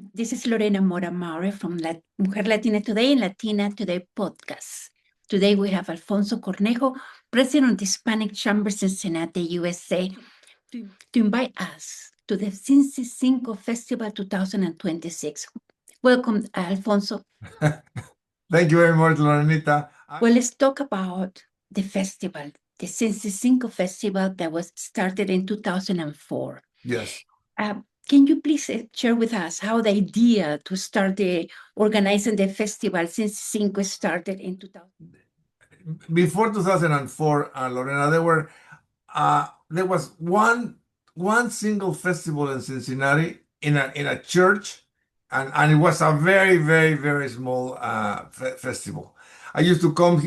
This is Lorena Mora-Mowry from Mujer Latina Today and Latina Today podcast. Today we have Alfonso Cornejo, President of the Hispanic Chamber Cincinnati USA, to invite us to the Cincy Cinco Festival 2026. Welcome, Alfonso. Thank you very much, Lorenita. Well, let's talk about the festival, the Cincy Cinco Festival that was started in 2004. Yes. Can you please share with us how the idea to start organizing the festival since Cinco started in 2000? Before 2004, Lorena, there was one single festival in Cincinnati in a church, and it was a very small festival. I used to come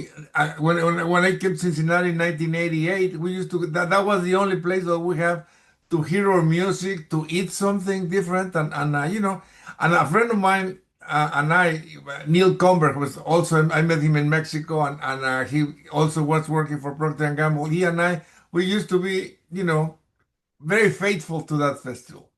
when I came to Cincinnati in 1988. We used to that was the only place that we have to hear our music, to eat something different, and a friend of mine and I, Neil Comber, was also, I met him in Mexico, and he also was working for Procter and Gamble. He and I, we used to be, very faithful to that festival.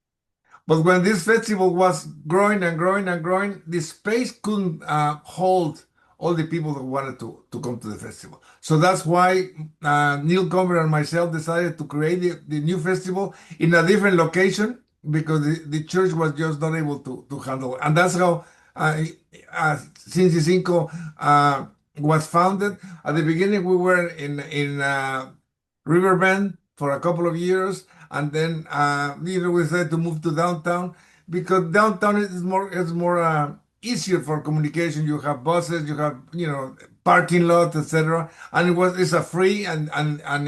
But when this festival was growing and growing and growing, the space couldn't hold all the people that wanted to come to the festival. So that's why Neil Comer and myself decided to create the new festival in a different location, because the church was just not able to handle it. And that's how Cincy Cinco was founded. At the beginning, we were in Riverbend for a couple of years, and then we decided to move to downtown, because downtown is more easier for communication. You have buses, you have parking lot, etc. And it's a free, and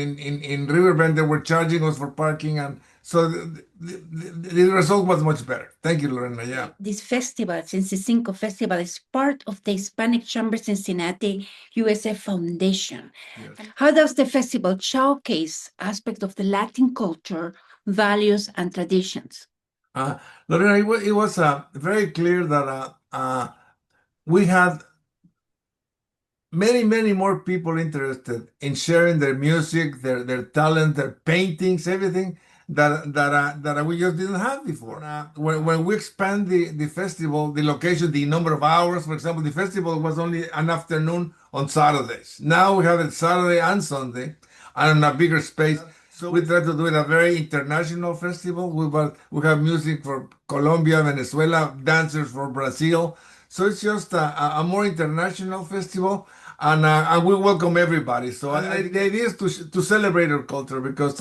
in Riverbend they were charging us for parking, and so the result was much better. Thank you, Lorena. Yeah. This festival, Cincy Cinco Festival, is part of the Hispanic Chamber Cincinnati USA Foundation. Yes. How does the festival showcase aspects of the Latin culture, values, and traditions? Lorena, it was very clear that we had many more people interested in sharing their music, their talent, their paintings, everything that we just didn't have before. When we expand the festival, the location, the number of hours, for example, the festival was only an afternoon on Saturdays. Now we have it Saturday and Sunday, and on a bigger space. So we try to do it a very international festival. We have music for Colombia, Venezuela, dancers for Brazil. So it's just a more international festival, and we welcome everybody. So the idea is to celebrate our culture, because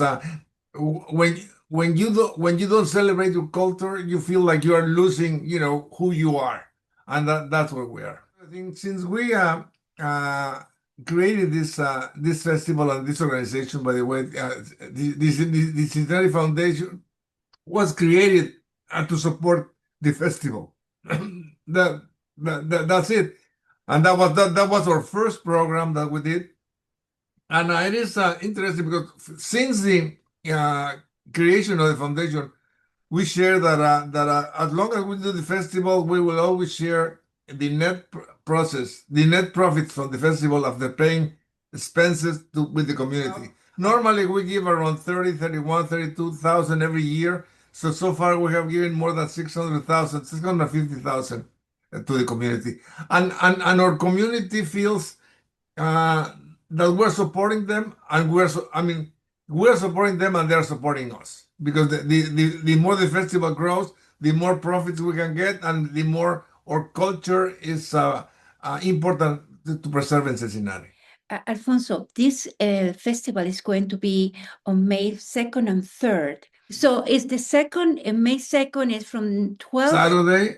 when you don't celebrate your culture, you feel like you are losing, who you are, and that's where we are. I think since we created this festival and this organization, by the way, the Cincinnati Foundation was created to support the festival. That's it, and that was our first program that we did, and it is interesting because since the creation of the foundation, we share that as long as we do the festival, we will always share the net profits from the festival after paying expenses with the community. Normally, we give around 32,000 every year. So far, we have given more than 650,000 to the community. And our community feels that we're supporting them, and we're supporting them, and they're supporting us. Because the more the festival grows, the more profits we can get, and the more our culture is important to preserve in Cincinnati. Alfonso, this festival is going to be on May 2nd and 3rd. So is the second, May 2nd is from 12?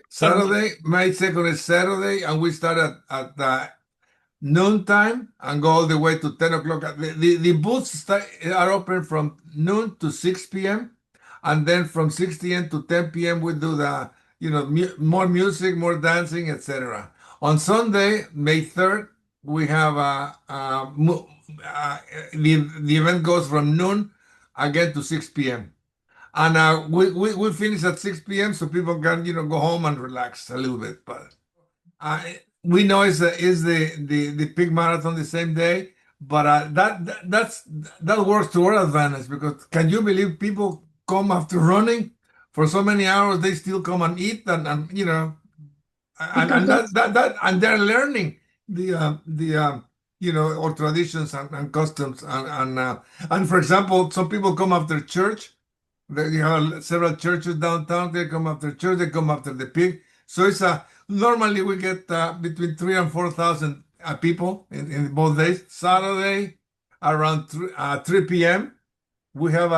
Saturday, May 2nd is Saturday, and we start at noontime and go all the way to 10 o'clock. The booths are open from noon to 6 p.m. And then from 6 p.m. to 10 p.m. we do the, more music, more dancing, etc. On Sunday, May 3rd, we have the event goes from noon again to 6 p.m. And we finish at 6 p.m. so people can, go home and relax a little bit. But we know it's the big marathon the same day, but that works to our advantage, because can you believe people come after running for so many hours, they still come and eat, and you know, Because and and they're learning the you know, our traditions and customs, and for example, some people come after church. You have several churches downtown. They come after church. They come after the pig. So it's normally we get between 3,000 and 4,000 people in both days. Saturday around 3 p.m. We have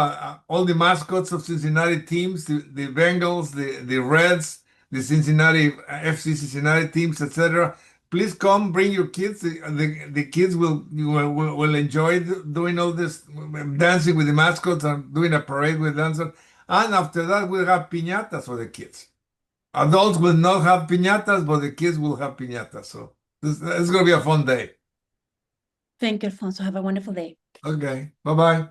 all the mascots of Cincinnati teams, the Bengals, the Reds, the Cincinnati FC Cincinnati teams, etc. Please come, bring your kids. The kids will enjoy doing all this, dancing with the mascots and doing a parade with dancers. And after that, we'll have piñatas for the kids. Adults will not have piñatas, but the kids will have piñatas. So it's going to be a fun day. Thank you, Alfonso. Have a wonderful day. Okay, bye-bye.